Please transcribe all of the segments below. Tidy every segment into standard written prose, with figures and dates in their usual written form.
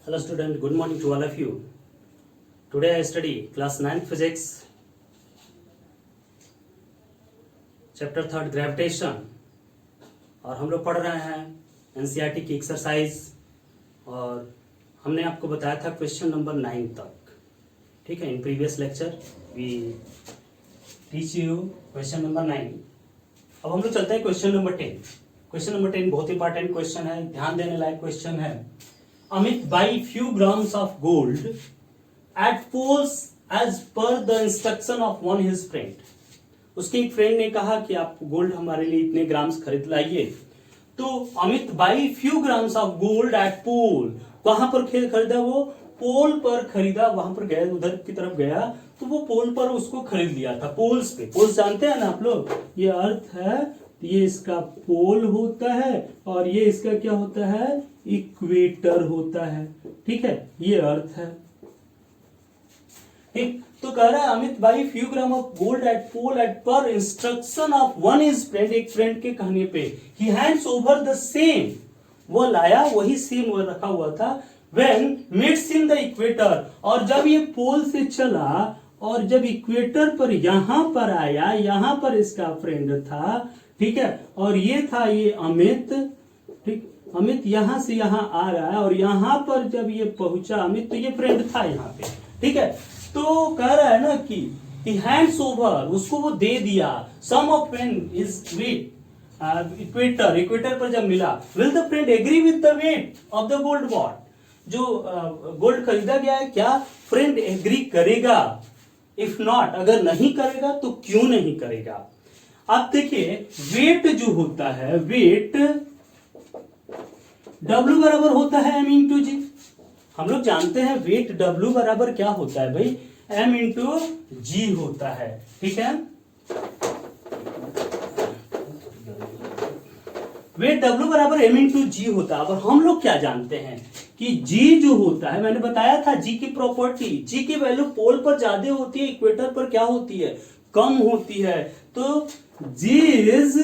Hello student, good morning to all of you. Today I study class 9 physics, chapter 3 gravitation और हम लोग पढ़ रहे हैं एनसीईआरटी की एक्सरसाइज और हमने आपको बताया था क्वेश्चन नंबर 9 तक. ठीक है, in previous lecture we teach you question number 9. अब हम लोग चलते हैं क्वेश्चन नंबर 10. क्वेश्चन नंबर 10 बहुत इंपॉर्टेंट क्वेश्चन है, ध्यान देने लायक क्वेश्चन है. Amit buy few grams of gold at poles as per the instruction of one his friend. उसके एक फ्रेंड ने कहा कि आप गोल्ड हमारे लिए इतने ग्राम्स खरीद लाइए. तो Amit buy few grams of gold at pole, वहां पर खरीदा, वो पोल पर खरीदा, वहां पर गया, उधर की तरफ गया तो वो पोल पर उसको खरीद लिया था. पोल्स पे, पोल्स जानते हैं ना आप लोग, ये अर्थ है, ये इसका पोल होता है और ये इसका क्या होता है, इक्वेटर होता है. ठीक है, ये अर्थ है. ठीक, तो कह रहा है Amit buy few gram of gold at pole at per instruction of one is friend, एक फ्रेंड के कहने पे, he hands over the same, वो लाया, वही सेम वो रखा हुआ था. When meets in the equator, और जब ये पोल से चला और जब इक्वेटर पर यहां पर आया, यहां पर इसका फ्रेंड था. ठीक है, और ये था ये अमित. ठीक, अमित यहां से यहां आ रहा है और यहां पर जब ये पहुंचा अमित, तो ये फ्रेंड था यहां पे. ठीक है, तो कह रहा है ना कि he hands over, उसको वो दे दिया. Some of friend is weight equator, equator पर जब मिला, will the friend agree with the weight of the gold bought, जो गोल्ड खरीदा गया है, क्या फ्रेंड एग्री करेगा? इफ नॉट, अगर नहीं करेगा तो क्यों नहीं करेगा? आप देखिए, वेट जो होता है, वेट W बराबर होता है m इंटू जी. हम लोग जानते हैं वेट W बराबर क्या होता है भाई, m इंटू जी होता है. ठीक है, वेट W बराबर m इंटू जी होता है. और हम लोग क्या जानते हैं कि G जो होता है, मैंने बताया था G की प्रॉपर्टी, G की वैल्यू पोल पर ज्यादा होती है, इक्वेटर पर क्या होती है, कम होती है. तो G is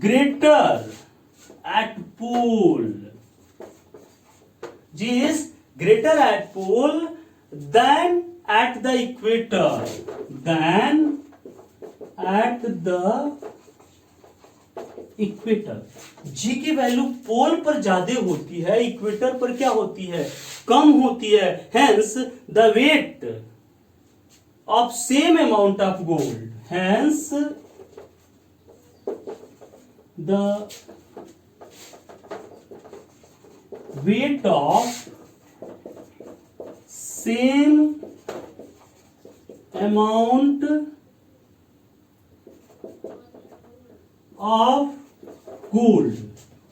greater at pole, G is greater at pole than at the equator, than at the equator. G की वैल्यू पोल पर ज्यादा होती है, इक्वेटर पर क्या होती है, कम होती है. Hence the weight of same amount of gold, hence the weight of same amount of gold,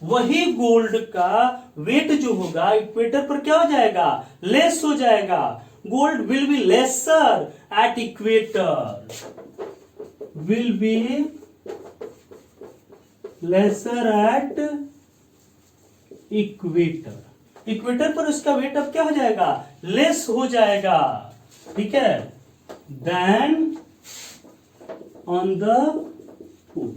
वही गोल्ड का वेट जो होगा इक्वेटर पर क्या हो जाएगा, लेस हो जाएगा. Gold will be lesser at equator, will be lesser at equator. Equator पर उसका वेट अब क्या हो जाएगा, लेस हो जाएगा. ठीक है, देन ऑन द पोल.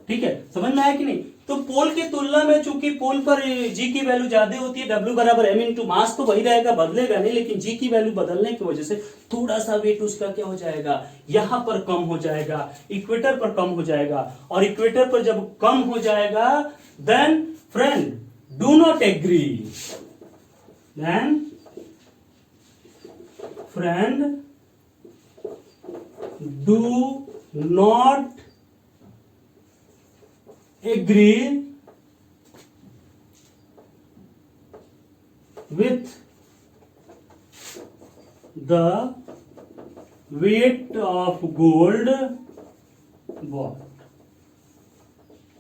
ठीक है, समझ में आया कि नहीं? तो पोल की तुलना में चूंकि पोल पर जी की वैल्यू ज्यादा होती है, W बराबर m इंटू मास तो वही रहेगा, बदलेगा नहीं, लेकिन जी की वैल्यू बदलने की वजह से थोड़ा सा वेट उसका क्या हो जाएगा, यहां पर कम हो जाएगा, इक्वेटर पर कम हो जाएगा. और इक्वेटर पर जब कम हो जाएगा, then friend do not agree, then friend do not agree with the weight of gold bought.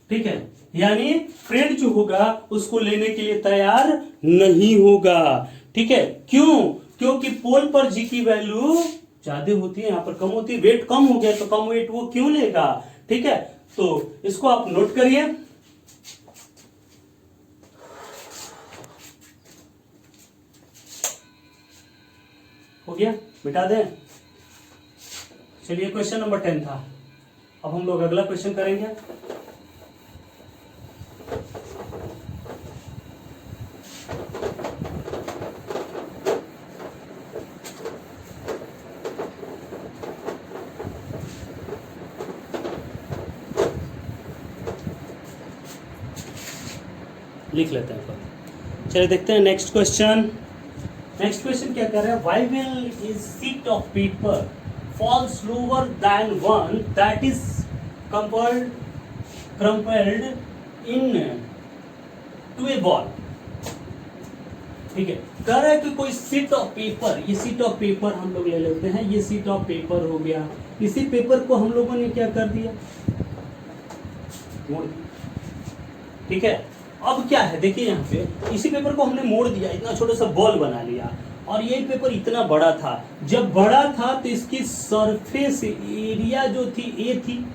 ठीक है, यानी फ्रेंड जो होगा उसको लेने के लिए तैयार नहीं होगा. ठीक है, क्यों? क्योंकि पोल पर जी की वैल्यू ज्यादा होती है, यहां पर कम होती है. वेट कम हो गया तो कम वेट वो क्यों लेगा? ठीक है, तो इसको आप नोट करिए. हो गया, मिटा दें. चलिए, क्वेश्चन नंबर 10 था. अब हम लोग अगला क्वेश्चन करेंगे. लिख लेते हैं पर। चलिए देखते हैं नेक्स्ट क्वेश्चन। नेक्स्ट क्वेश्चन क्या कर रहा है, why will is sheet of paper fall slower than one that is crumpled into a ball. ठीक है, कह रहा है कि कोई शीट ऑफ पेपर, ये शीट ऑफ पेपर हम लोग ले लेते हैं, ये शीट ऑफ पेपर हो गया, इसी पेपर को हम लोगों ने क्या कर दिया, मोड़ दिया। ठीक है, अब क्या है देखिए यहाँ पे इसी पेपर को हमने मोड़ दिया, इतना छोटा सा बॉल बना लिया, और ये पेपर इतना बड़ा था, जब बड़ा था तो इसकी सरफेस एरिया जो थी ए थी।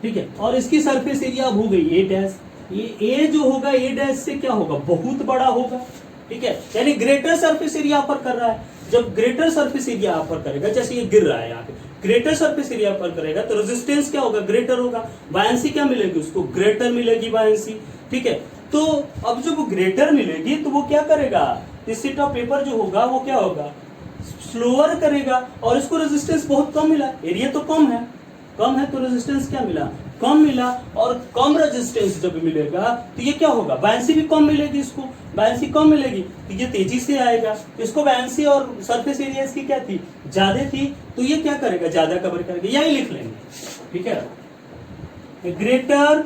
ठीक है, और इसकी सरफेस एरिया अब हो गई ए डैश, ये ए जो होगा ए डैश से क्या होगा, बहुत बड़ा होगा। ठीक है, यानी ग्रेटर सरफेस एरिया ऑफर कर रहा है। जब ग्रेटर सरफेस एरिया ऑफर करेगा, जैसे ये गिर रहा है यहाँ पे, ग्रेटर सरफेस एरिया ऑफर करेगा तो रेजिस्टेंस क्या होगा, ग्रेटर होगा, बायंसी क्या मिलेगी उसको, ग्रेटर मिलेगी बायंसी। ठीक है, तो अब जब वो ग्रेटर मिलेगी तो वो क्या करेगा, इस शीट ऑफ पेपर जो होगा वो क्या होगा, स्लोअर करेगा, और इसको रेजिस्टेंस बहुत कम मिला, एरिया तो कम है तो रेजिस्टेंस क्या मिला, कम मिला, और कम रेजिस्टेंस जब मिलेगा तो ये क्या होगा, बायंसी भी कम मिलेगी, इसको बायंसी कम मिलेगी तो ये तेजी से आएगा, इसको बायंसी और सरफेस एरिया इसकी क्या थी, ज्यादा थी, तो ये क्या करेगा, ज्यादा कवर करेगा, यही लिख लेंगे। ठीक है, greater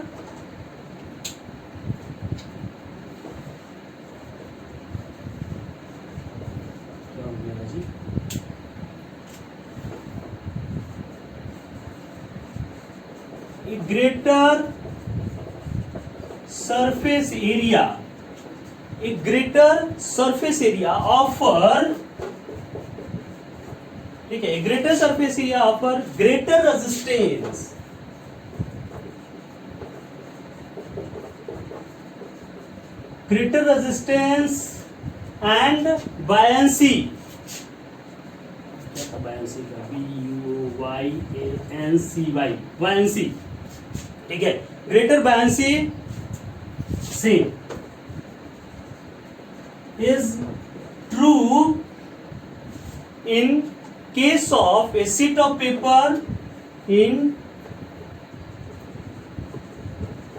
greater surface area, a greater surface area offer, ठीक है, a greater surface area offer greater resistance, greater resistance and buoyancy, क्या था buoyancy का, B-U-Y-A-N-C-Y, buoyancy। ठीक है, greater buoyancy से is true in case of a sheet of paper, in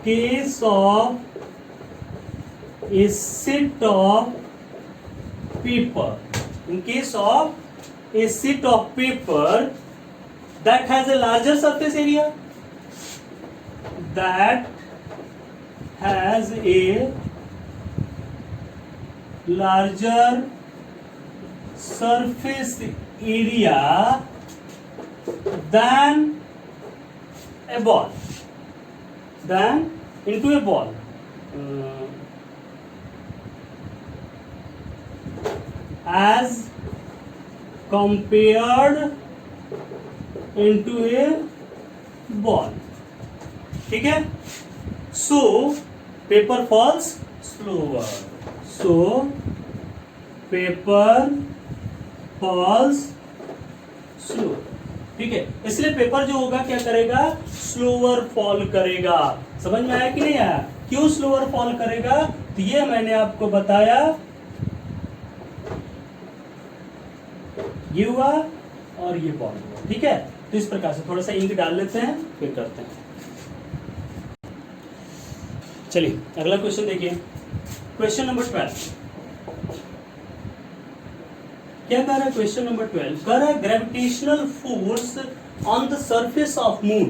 case of a sheet of paper, in case of a sheet of paper that has a larger surface area, that has a larger surface area than a ball, than into a ball, as compared into a ball। ठीक है, so paper falls slower, so paper falls slow. ठीक है, इसलिए paper जो होगा क्या करेगा, slower fall करेगा। समझ में आया कि नहीं आया, क्यों स्लोअर फॉल करेगा, तो ये मैंने आपको बताया, ये हुआ और ये बॉल हुआ। ठीक है, तो इस प्रकार से थोड़ा सा इंक डाल लेते हैं फिर करते हैं। चलिए अगला क्वेश्चन देखिए, क्वेश्चन नंबर 12 क्या कह रहा है, क्वेश्चन नंबर 12 कह रहा है gravitational force on the surface of moon,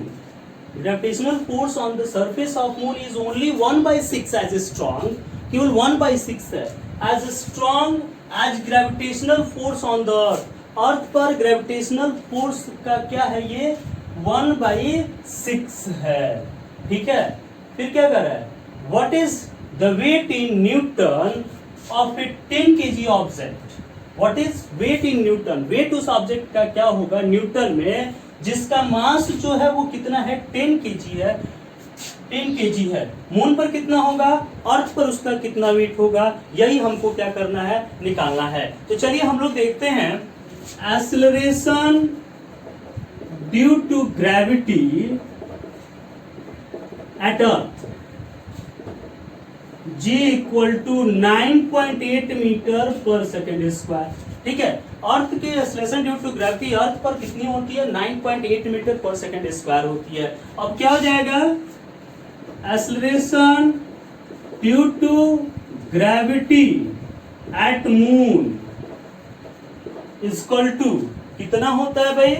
gravitational force on the surface of moon is only 1/6 as strong, केवल 1/6 है, as strong as gravitational force on the earth. Earth पर ग्रेविटेशनल फोर्स का क्या है, ये 1/6 है। ठीक है, फिर क्या कर रहा है, what is the weight in newton of a 10 kg object, what is weight in newton, weight उस ऑब्जेक्ट का क्या होगा न्यूटन में, जिसका मास जो है वो कितना है, 10 kg है, 10 kg है। मून पर कितना होगा, अर्थ पर उसका कितना वेट होगा, यही हमको क्या करना है, निकालना है। तो चलिए हम लोग देखते हैं, acceleration due to gravity at earth G equal to 9.8 metre per second square. ठीक है, अर्थ की acceleration due to gravity earth पर कितनी होती है, 9.8 मीटर पर सेकेंड स्क्वायर होती है। अब क्या हो जाएगा, acceleration due to gravity at moon equal to कितना होता है भाई,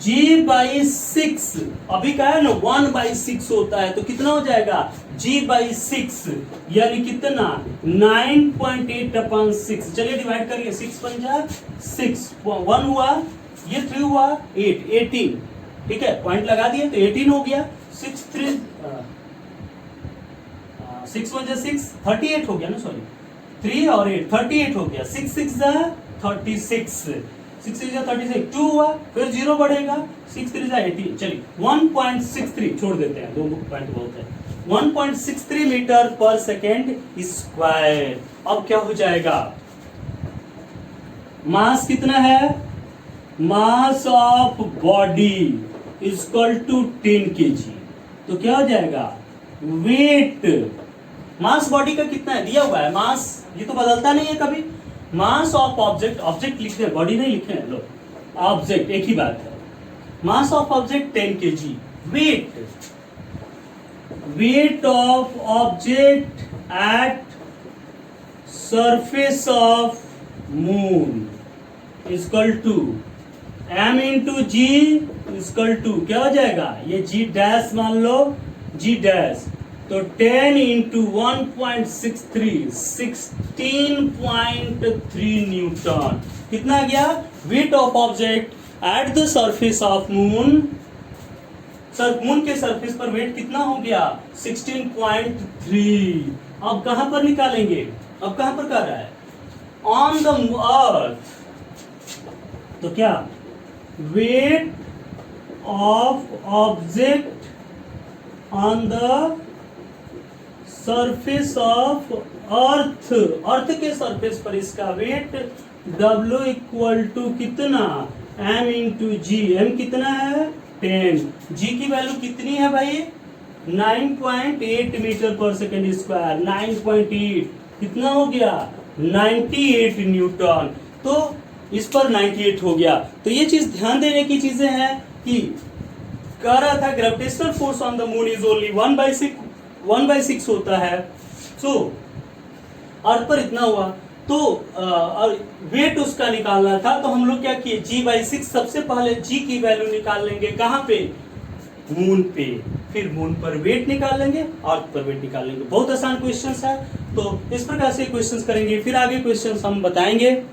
G/6। अभी क्या है ना 1/6 होता है, तो कितना हो जाएगा G/6 यानी कितना 9.8/6। चलिए डिवाइड करिए, 6 पंजा 6, 1 हुआ, ये 3 हुआ 8, 18। ठीक है, पॉइंट लगा दिए तो 18 हो गया। 6 3 6 1 6 38 हो गया ना, सॉरी 3 और 8 38 हो गया। 6 6 36, 6 6 36, 2 हुआ, फिर 0 बढ़ेगा, 6 3 18। चलिए 1.63 छोड़ देते हैं, 2 पॉइंट बहुत है। 1.63 मीटर पर सेकेंड स्क्वायर। अब क्या हो जाएगा, मास कितना है, mass of body equal to 10 kg। तो क्या हो जाएगा, वेट, मास बॉडी का कितना है दिया हुआ है, मास ये तो बदलता नहीं है कभी। मास ऑफ ऑब्जेक्ट, ऑब्जेक्ट लिखते हैं बॉडी नहीं लिखे हैं, लो ऑब्जेक्ट एक ही बात है। Mass of object 10 kg। Weight, weight of object at surface of moon equal to m into G equal to क्या हो जाएगा, ये जी डैश मान लो, जी डैश, तो 10 इंटू 1.63 16.3 न्यूटन। कितना गया, wait of object at the surface of moon, moon के surface पर वेट कितना हो गया 16.3। अब कहां पर निकालेंगे, अब कहां पर कर रहा है, ऑन द अर्थ, तो क्या weight of object on the surface of earth, earth के सरफेस पर इसका वेट W इक्वल टू कितना m इंटू जी। m कितना है 10, g की वैल्यू कितनी है भाई 9.8 मीटर पर सेकेंड स्क्वायर। 9.8 कितना हो गया 98 न्यूटन। तो इस पर 98 हो गया। तो ये चीज ध्यान देने की चीजें हैं कि कह रहा था gravitational force on the moon is only 1/6 होता है। सो अर्थ पर इतना हुआ, तो वेट उसका निकालना था, तो हम लोग क्या किए G/6 सबसे पहले G की वैल्यू निकाल लेंगे, कहां पे मून पे, फिर मून पर वेट निकाल लेंगे, अर्थ पर वेट निकाल लेंगे। बहुत आसान क्वेश्चंस है, तो इस प्रकार से क्वेश्चंस करेंगे, फिर आगे क्वेश्चंस हम बताएंगे।